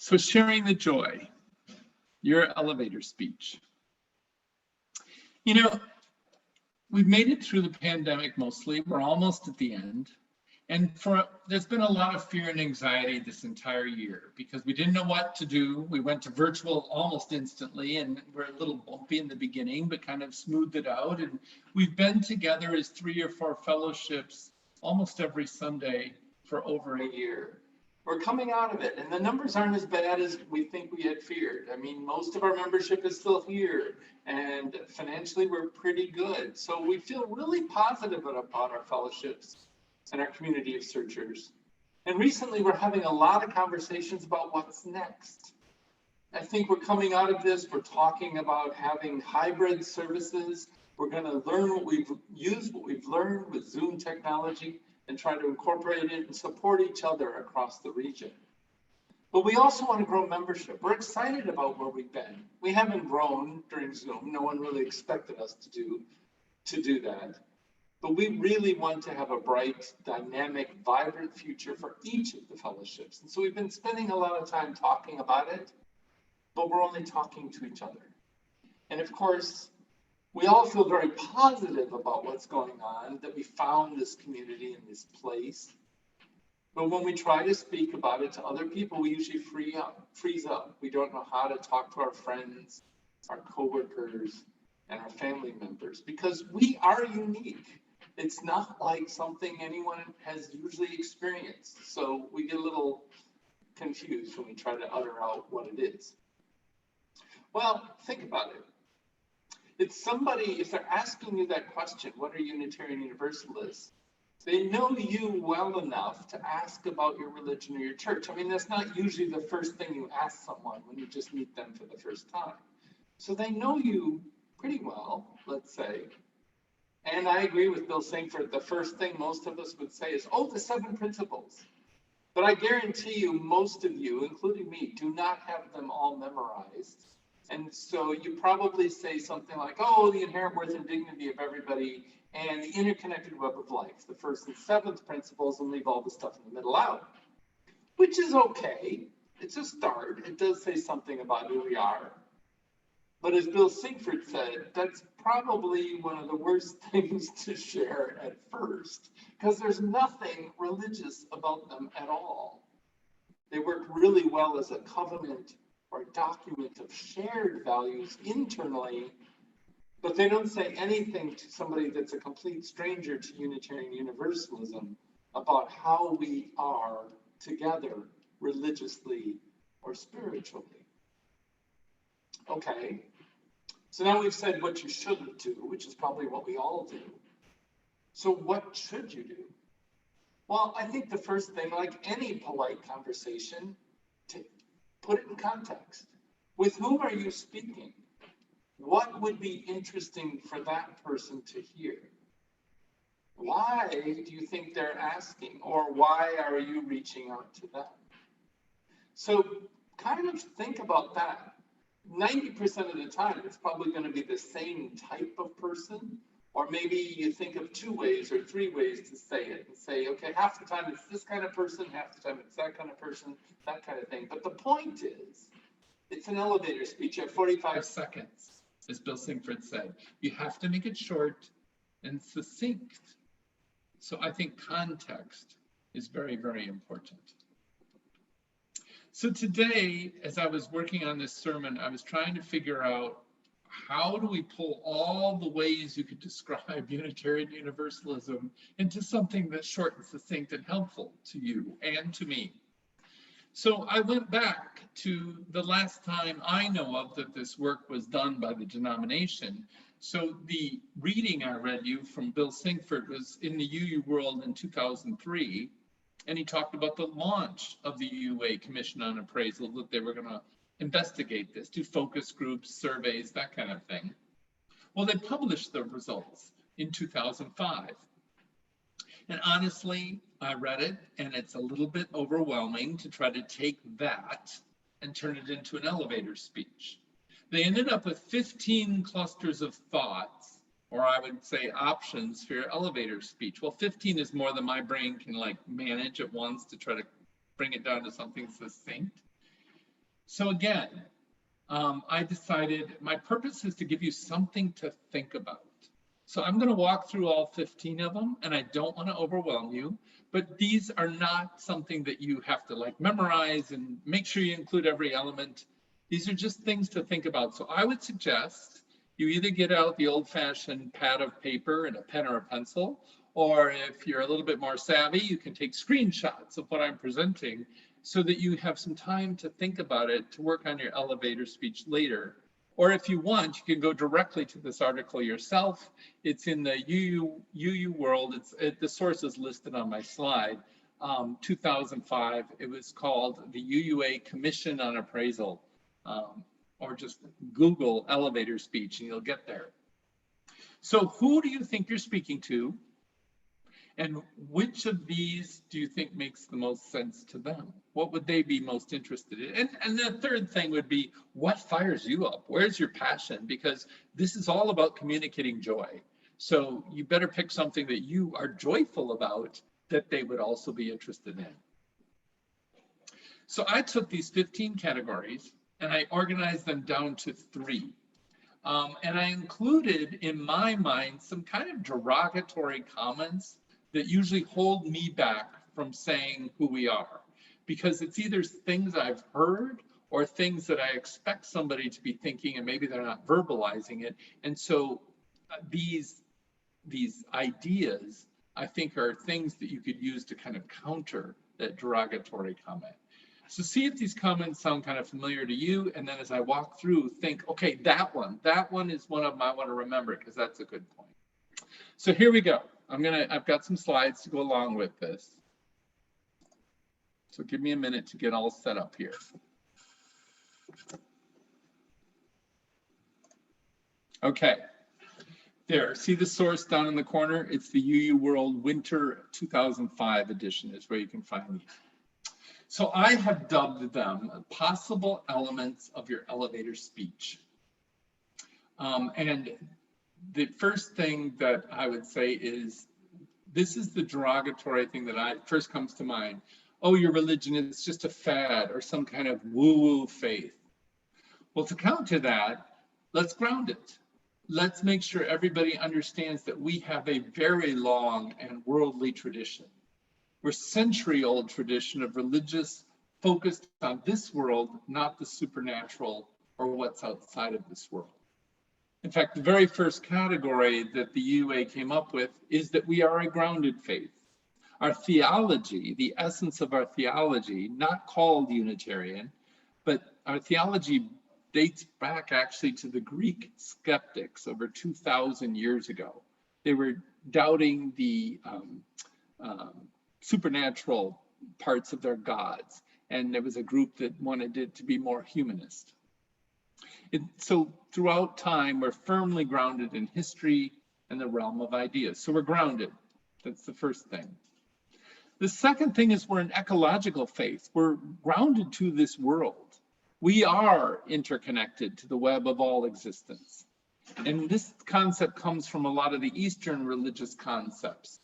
So sharing the joy, your elevator speech. You know, we've made it through the pandemic mostly. We're almost at the end. And there's been a lot of fear and anxiety this entire year because we didn't know what to do. We went to virtual almost instantly, and we're a little bumpy in the beginning, but kind of smoothed it out. And we've been together as 3 or 4 fellowships almost every Sunday for over a year. We're coming out of it, and the numbers aren't as bad as we think we had feared. I mean, most of our membership is still here, and financially we're pretty good. So we feel really positive about our fellowships and our community of searchers. And recently we're having a lot of conversations about what's next. I think we're coming out of this, we're talking about having hybrid services. We're going to learn what we've learned with Zoom technology and try to incorporate it and support each other across the region. But we also want to grow membership. We're excited about where we've been. We haven't grown during Zoom. No one really expected us to do that. But we really want to have a bright, dynamic, vibrant future for each of the fellowships. And so we've been spending a lot of time talking about it, but we're only talking to each other. And of course, we all feel very positive about what's going on, that we found this community in this place. But when we try to speak about it to other people, we usually freeze up. We don't know how to talk to our friends, our coworkers, and our family members because we are unique. It's not like something anyone has usually experienced. So we get a little confused when we try to utter out what it is. Well, think about it. If they're asking you that question, what are Unitarian Universalists? They know you well enough to ask about your religion or your church. I mean, that's not usually the first thing you ask someone when you just meet them for the first time. So they know you pretty well, let's say. And I agree with Bill Singford. The first thing most of us would say is, oh, the 7 principles. But I guarantee you, most of you, including me, do not have them all memorized. And so you probably say something like, oh, the inherent worth and dignity of everybody and the interconnected web of life, the 1st and 7th principles, and leave all the stuff in the middle out, which is okay. It's a start. It does say something about who we are. But as Bill Singford said, that's probably one of the worst things to share at first, because there's nothing religious about them at all. They work really well as a covenant or a document of shared values internally, but they don't say anything to somebody that's a complete stranger to Unitarian Universalism about how we are together religiously or spiritually. Okay, so now we've said what you shouldn't do, which is probably what we all do. So what should you do? Well, I think the first thing, like any polite conversation, to put it in context. With whom are you speaking? What would be interesting for that person to hear? Why do you think they're asking? Or why are you reaching out to them? So kind of think about that. 90% of the time, it's probably going to be the same type of person. Or maybe you think of 2 ways or 3 ways to say it and say, okay, half the time it's this kind of person, half the time it's that kind of person, that kind of thing. But the point is, it's an elevator speech. You have 45 seconds, as Bill Singford said. You have to make it short and succinct. So I think context is very, very important. So today, as I was working on this sermon, I was trying to figure out how do we pull all the ways you could describe Unitarian Universalism into something that's short and succinct and helpful to you and to me. So I went back to the last time I know of that this work was done by the denomination. So the reading I read you from Bill Singford was in the UU World in 2003. And he talked about the launch of the UA Commission on Appraisal, that they were going to investigate this, do focus groups, surveys, that kind of thing. Well, they published the results in 2005. And honestly, I read it, and it's a little bit overwhelming to try to take that and turn it into an elevator speech. They ended up with 15 clusters of thoughts, or I would say options for your elevator speech. Well, 15 is more than my brain can manage at once to try to bring it down to something succinct. So again, I decided my purpose is to give you something to think about. So I'm going to walk through all 15 of them, and I don't want to overwhelm you, but these are not something that you have to like memorize and make sure you include every element. These are just things to think about. So I would suggest you either get out the old-fashioned pad of paper and a pen or a pencil, or if you're a little bit more savvy, you can take screenshots of what I'm presenting so that you have some time to think about it, to work on your elevator speech later. Or if you want, you can go directly to this article yourself. It's in the UU World. The source is listed on my slide. 2005, it was called the UUA Commission on Appraisal, or just Google elevator speech and you'll get there. So who do you think you're speaking to? And which of these do you think makes the most sense to them? What would they be most interested in? And the third thing would be, what fires you up? Where's your passion? Because this is all about communicating joy. So you better pick something that you are joyful about that they would also be interested in. So I took these 15 categories and I organized them down to 3. And I included in my mind some kind of derogatory comments that usually hold me back from saying who we are, because it's either things I've heard or things that I expect somebody to be thinking and maybe they're not verbalizing it. And so these ideas, I think, are things that you could use to kind of counter that derogatory comment. So see if these comments sound kind of familiar to you, and then as I walk through, think, okay, that one is one of them I want to remember because that's a good point. So here we go. I've got some slides to go along with this. So give me a minute to get all set up here. Okay, there, see the source down in the corner? It's the UU World Winter 2005 edition is where you can find these. So I have dubbed them possible elements of your elevator speech. And the first thing that I would say is, this is the derogatory thing that first comes to mind. Oh, your religion is just a fad or some kind of woo-woo faith. Well, to counter that, let's ground it. Let's make sure everybody understands that we have a very long and worldly tradition. We're century-old tradition of religious focused on this world, not the supernatural or what's outside of this world. In fact, the very first category that the UUA came up with is that we are a grounded faith. Our theology, the essence of our theology, not called Unitarian, but our theology dates back actually to the Greek skeptics over 2,000 years ago. They were doubting the supernatural parts of their gods, and there was a group that wanted it to be more humanist. So throughout time, we're firmly grounded in history and the realm of ideas. So we're grounded. That's the first thing. The second thing is we're an ecological faith. We're grounded to this world. We are interconnected to the web of all existence. And this concept comes from a lot of the Eastern religious concepts.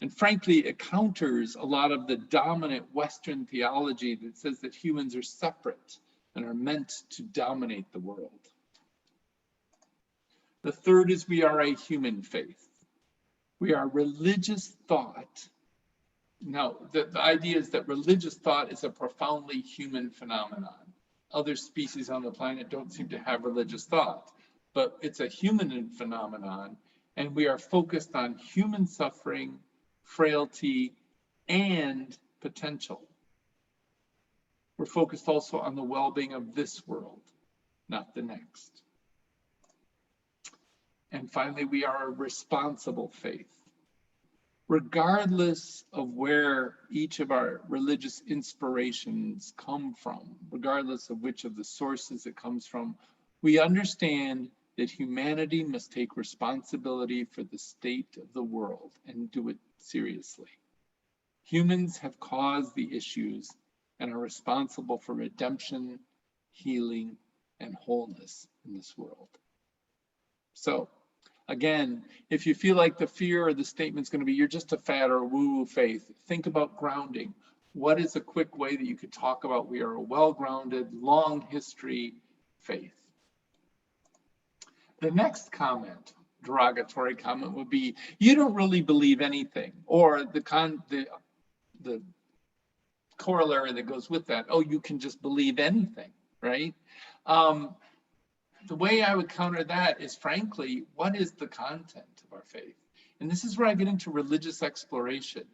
And frankly, it counters a lot of the dominant Western theology that says that humans are separate and are meant to dominate the world. The third is we are a human faith. We are religious thought. Now, the idea is that religious thought is a profoundly human phenomenon. Other species on the planet don't seem to have religious thought, but it's a human phenomenon, and we are focused on human suffering, frailty, and potential. We're focused also on the well-being of this world, not the next. And finally, we are a responsible faith. Regardless of where each of our religious inspirations come from, regardless of which of the sources it comes from, we understand that humanity must take responsibility for the state of the world and do it seriously. Humans have caused the issues and are responsible for redemption, healing, and wholeness in this world. So, again, if you feel like the fear or the statement's going to be, you're just a fad or a woo-woo faith, think about grounding. what is a quick way that you could talk about we are a well-grounded, long history faith? The next comment, derogatory comment, would be, you don't really believe anything, or the corollary that goes with that, oh, you can just believe anything, right? The way I would counter that is, frankly, what is the content of our faith? And this is where I get into religious exploration.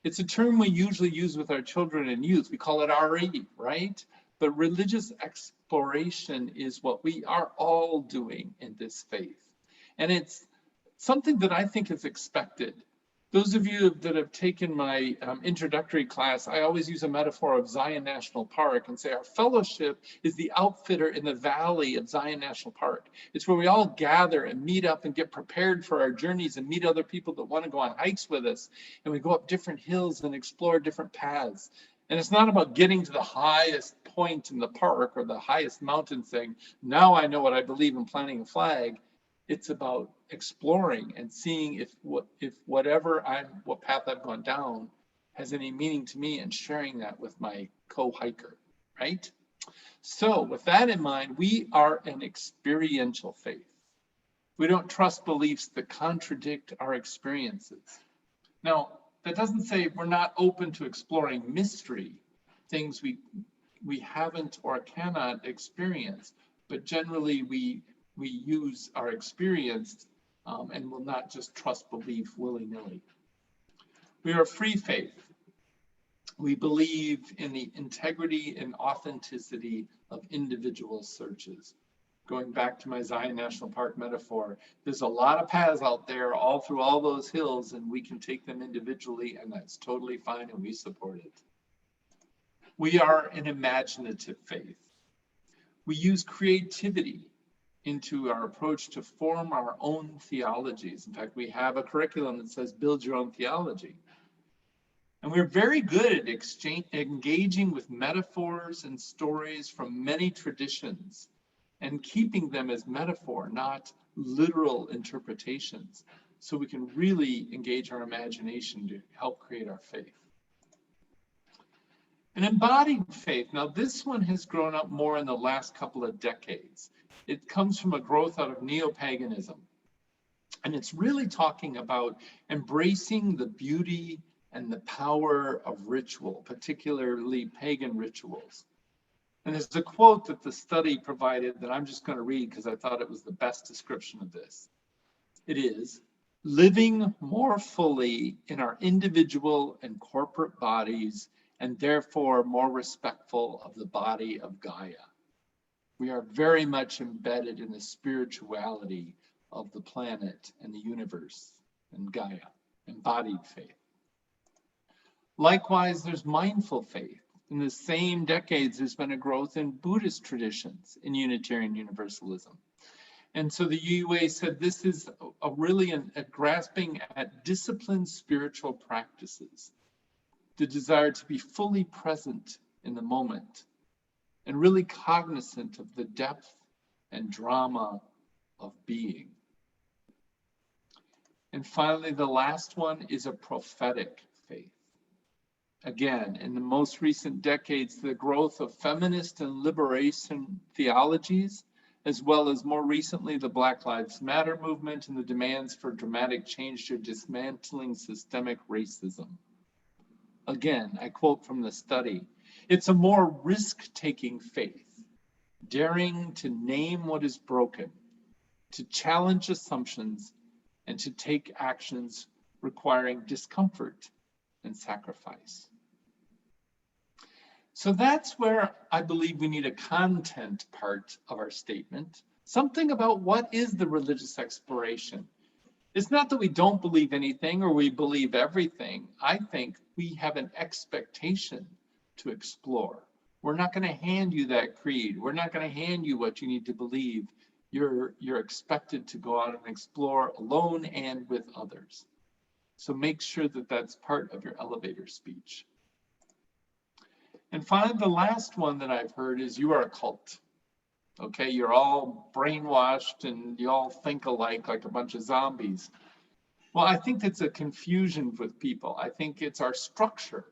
It's a term we usually use with our children and youth. We call it RE, right? But religious exploration is what we are all doing in this faith. And it's something that I think is expected. Those of you that have taken my introductory class, I always use a metaphor of Zion National Park and say our fellowship is the outfitter in the valley of Zion National Park. It's where we all gather and meet up and get prepared for our journeys and meet other people that want to go on hikes with us. And we go up different hills and explore different paths. And it's not about getting to the highest point in the park or the highest mountain saying, now I know what I believe in planting a flag. It's about exploring and seeing if what path I've gone down has any meaning to me, and sharing that with my co-hiker, right? So with that in mind, we are an experiential faith. We don't trust beliefs that contradict our experiences. Now, that doesn't say we're not open to exploring mystery, things we haven't or cannot experience, but generally we use our experience and will not just trust belief willy-nilly. We are a free faith. We believe in the integrity and authenticity of individual searches. Going back to my Zion National Park metaphor, there's a lot of paths out there all through all those hills, and we can take them individually, and that's totally fine, and we support it. We are an imaginative faith. We use creativity into our approach to form our own theologies. In fact, we have a curriculum that says build your own theology. And we're very good at engaging with metaphors and stories from many traditions and keeping them as metaphor, not literal interpretations, so we can really engage our imagination to help create our faith. An embodied faith, now this one has grown up more in the last couple of decades. It comes from a growth out of neo-paganism. And it's really talking about embracing the beauty and the power of ritual, particularly pagan rituals. And there's a quote that the study provided that I'm just going to read because I thought it was the best description of this. It is, living more fully in our individual and corporate bodies, and therefore more respectful of the body of Gaia. We are very much embedded in the spirituality of the planet and the universe and Gaia, embodied faith. Likewise, there's mindful faith. In the same decades, there's been a growth in Buddhist traditions in Unitarian Universalism. And so the UUA said this is a grasping at disciplined spiritual practices, the desire to be fully present in the moment, and really cognizant of the depth and drama of being. And finally, the last one is a prophetic faith. Again, in the most recent decades, the growth of feminist and liberation theologies, as well as more recently the Black Lives Matter movement and the demands for dramatic change to dismantling systemic racism. Again, I quote from the study, it's a more risk-taking faith, daring to name what is broken, to challenge assumptions, and to take actions requiring discomfort and sacrifice. So that's where I believe we need a content part of our statement, something about what is the religious exploration. It's not that we don't believe anything or we believe everything. I think we have an expectation to explore. We're not going to hand you that creed. We're not going to hand you what you need to believe. You're expected to go out and explore alone and with others. So make sure that that's part of your elevator speech. And finally, the last one that I've heard is you are a cult. Okay, you're all brainwashed and you all think alike like a bunch of zombies. Well, I think it's a confusion with people. I think it's our structure.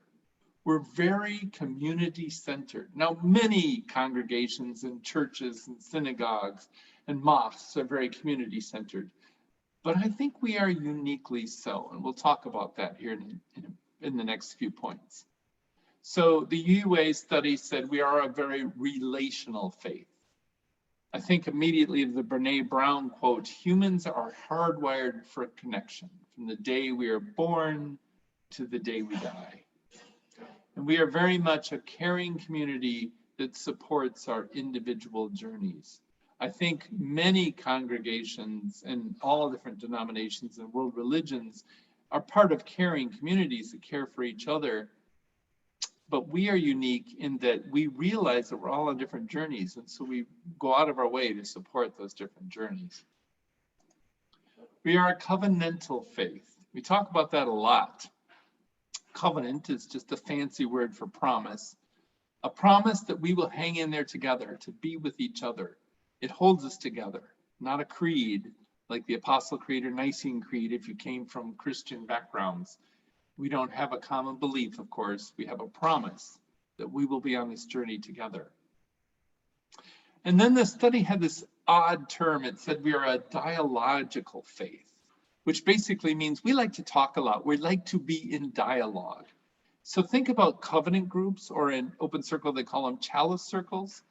We're very community-centered. Now, many congregations and churches and synagogues and mosques are very community-centered, but I think we are uniquely so, and we'll talk about that here in the next few points. So the UUA study said we are a very relational faith. I think immediately of the Brene Brown quote, humans are hardwired for connection from the day we are born to the day we die. And we are very much a caring community that supports our individual journeys. I think many congregations and all different denominations and world religions are part of caring communities that care for each other. But we are unique in that we realize that we're all on different journeys, and so we go out of our way to support those different journeys. We are a covenantal faith. We talk about that a lot. Covenant is just a fancy word for promise. A promise that we will hang in there together, to be with each other. It holds us together, not a creed like the Apostle Creed or Nicene Creed if you came from Christian backgrounds. We don't have a common belief, of course. We have a promise that we will be on this journey together. And then the study had this odd term. It said we are a dialogical faith, which basically means we like to talk a lot. We like to be in dialogue. So think about covenant groups, or in Open Circle, they call them chalice circles.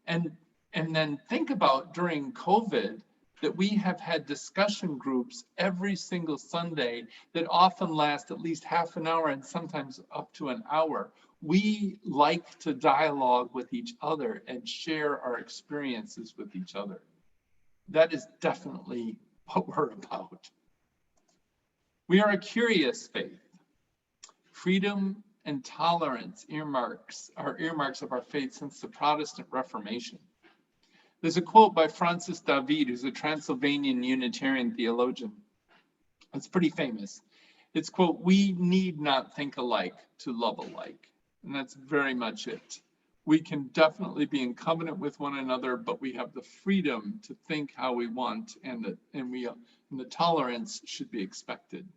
And then think about during COVID that we have had discussion groups every single Sunday that often last at least half an hour and sometimes up to an hour. We like to dialogue with each other and share our experiences with each other. That is definitely what we're about. We are a curious faith. Freedom and tolerance are earmarks of our faith since the Protestant Reformation. There's a quote by Francis David, who's a Transylvanian Unitarian theologian. It's pretty famous. It's, quote, "We need not think alike to love alike." And that's very much it. We can definitely be in covenant with one another, but we have the freedom to think how we want, and the tolerance should be expected.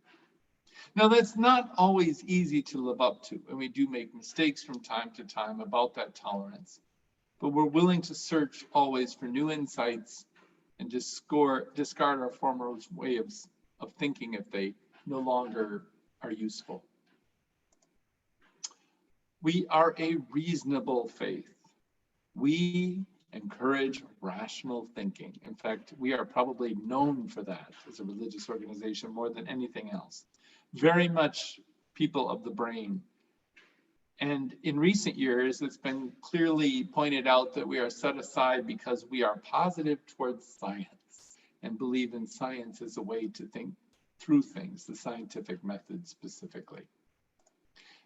Now, that's not always easy to live up to, and we do make mistakes from time to time about that tolerance. But we're willing to search always for new insights and discard our former way of thinking if they no longer are useful. We are a reasonable faith. We encourage rational thinking. In fact, we are probably known for that as a religious organization more than anything else. Very much people of the brain. And in recent years, it's been clearly pointed out that we are set aside because we are positive towards science and believe in science as a way to think through things, the scientific method specifically.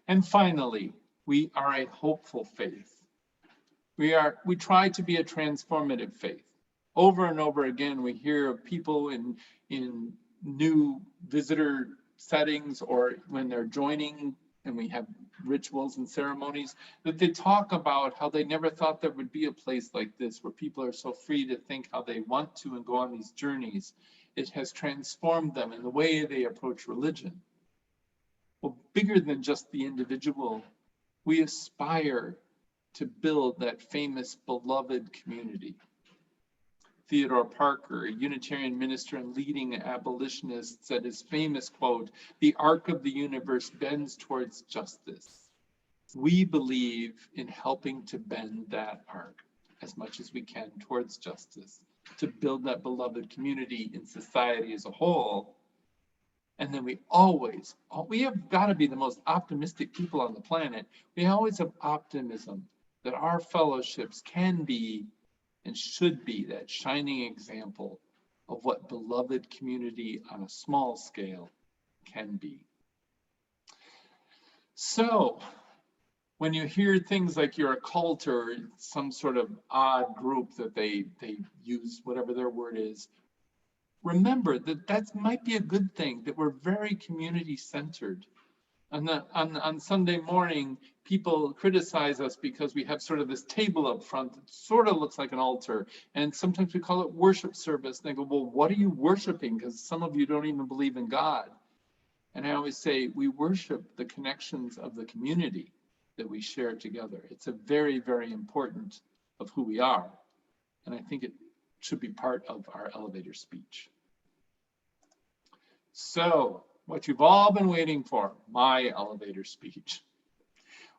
And finally, we are a hopeful faith. We try to be a transformative faith. Over and over again, we hear of people in new visitor settings, or when they're joining and we have rituals and ceremonies, that they talk about how they never thought there would be a place like this where people are so free to think how they want to and go on these journeys. It has transformed them in the way they approach religion. Well, bigger than just the individual, we aspire to build that famous beloved community. Theodore Parker, a Unitarian minister and leading abolitionist, said his famous quote, "The arc of the universe bends towards justice." We believe in helping to bend that arc as much as we can towards justice, to build that beloved community in society as a whole. And then we have got to be the most optimistic people on the planet. We always have optimism that our fellowships can be and should be that shining example of what beloved community on a small scale can be. So when you hear things like you're a cult or some sort of odd group that they use, whatever their word is, remember that might be a good thing, that we're very community centered. On Sunday morning, people criticize us because we have sort of this table up front that sort of looks like an altar. And sometimes we call it worship service. And they go, well, what are you worshiping? Because some of you don't even believe in God. And I always say, we worship the connections of the community. that we share together. It's a very, very important of who we are. And I think it should be part of our elevator speech. So, what you've all been waiting for, my elevator speech.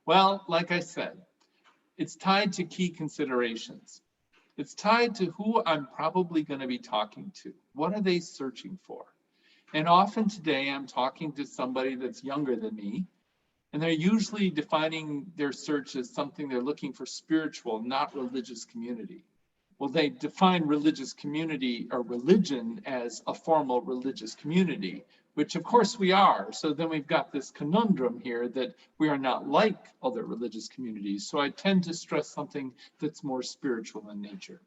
Well, like I said, it's tied to key considerations. It's tied to who I'm probably going to be talking to. What are they searching for? And often today I'm talking to somebody that's younger than me, and they're usually defining their search as something they're looking for spiritual, not religious community. Well, they define religious community or religion as a formal religious community, which of course we are. So then we've got this conundrum here that we are not like other religious communities. So I tend to stress something that's more spiritual in nature.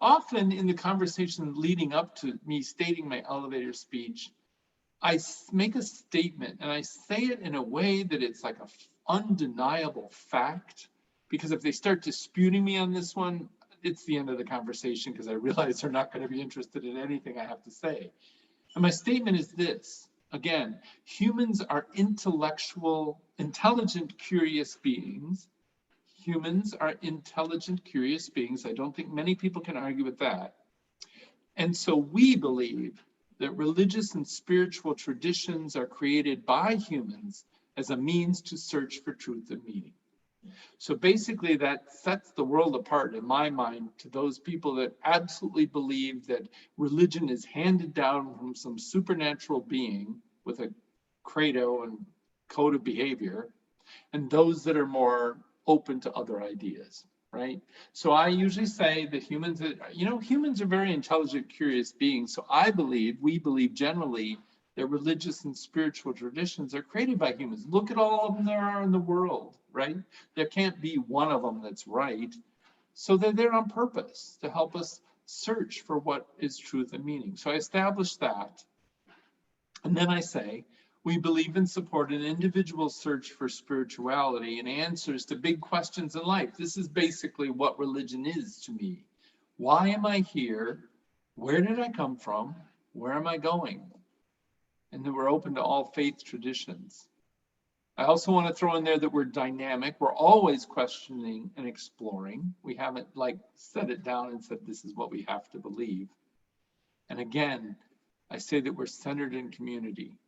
Often in the conversation leading up to me stating my elevator speech, I make a statement and I say it in a way that it's like an undeniable fact, because if they start disputing me on this one, it's the end of the conversation because I realize they're not going to be interested in anything I have to say. And my statement is this. Again, humans are intelligent, curious beings. Humans are intelligent, curious beings. I don't think many people can argue with that. And so we believe that religious and spiritual traditions are created by humans as a means to search for truth and meaning. So basically that sets the world apart in my mind to those people that absolutely believe that religion is handed down from some supernatural being with a credo and code of behavior, and those that are more open to other ideas, right? So I usually say that humans are very intelligent, curious beings. So we believe generally that religious and spiritual traditions are created by humans. Look at all of them there are in the world, right? There can't be one of them that's right. So they're there on purpose to help us search for what is truth and meaning. So I establish that. And then I say, we believe and support an individual search for spirituality and answers to big questions in life. This is basically what religion is to me. Why am I here? Where did I come from? Where am I going? And then we're open to all faith traditions. I also want to throw in there that we're dynamic. We're always questioning and exploring. We haven't set it down and said this is what we have to believe. And again, I say that we're centered in community.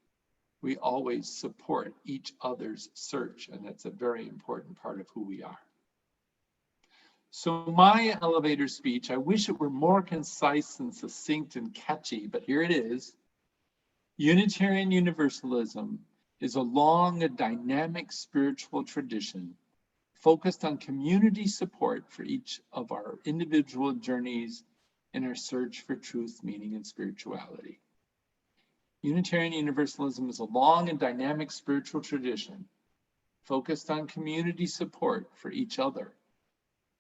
We always support each other's search, and that's a very important part of who we are. So my elevator speech, I wish it were more concise and succinct and catchy, but here it is. Unitarian Universalism is a long and dynamic spiritual tradition focused on community support for each of our individual journeys in our search for truth, meaning, and spirituality. Unitarian Universalism is a long and dynamic spiritual tradition focused on community support for each other,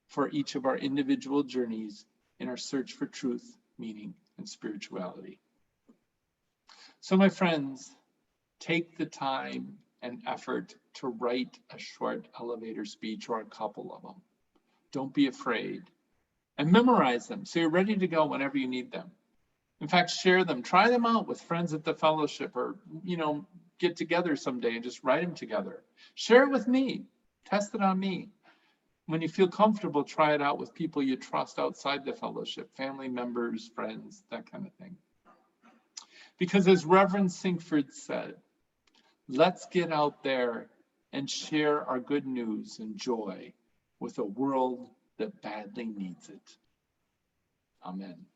for each of our individual journeys in our search for truth, meaning, and spirituality. So my friends, take the time and effort to write a short elevator speech or a couple of them. Don't be afraid. And memorize them so you're ready to go whenever you need them. In fact, share them. Try them out with friends at the fellowship, or get together someday and just write them together. Share it with me. Test it on me. When you feel comfortable, try it out with people you trust outside the fellowship, family members, friends, that kind of thing. Because as Reverend Sinkford said, let's get out there and share our good news and joy with a world that badly needs it. Amen.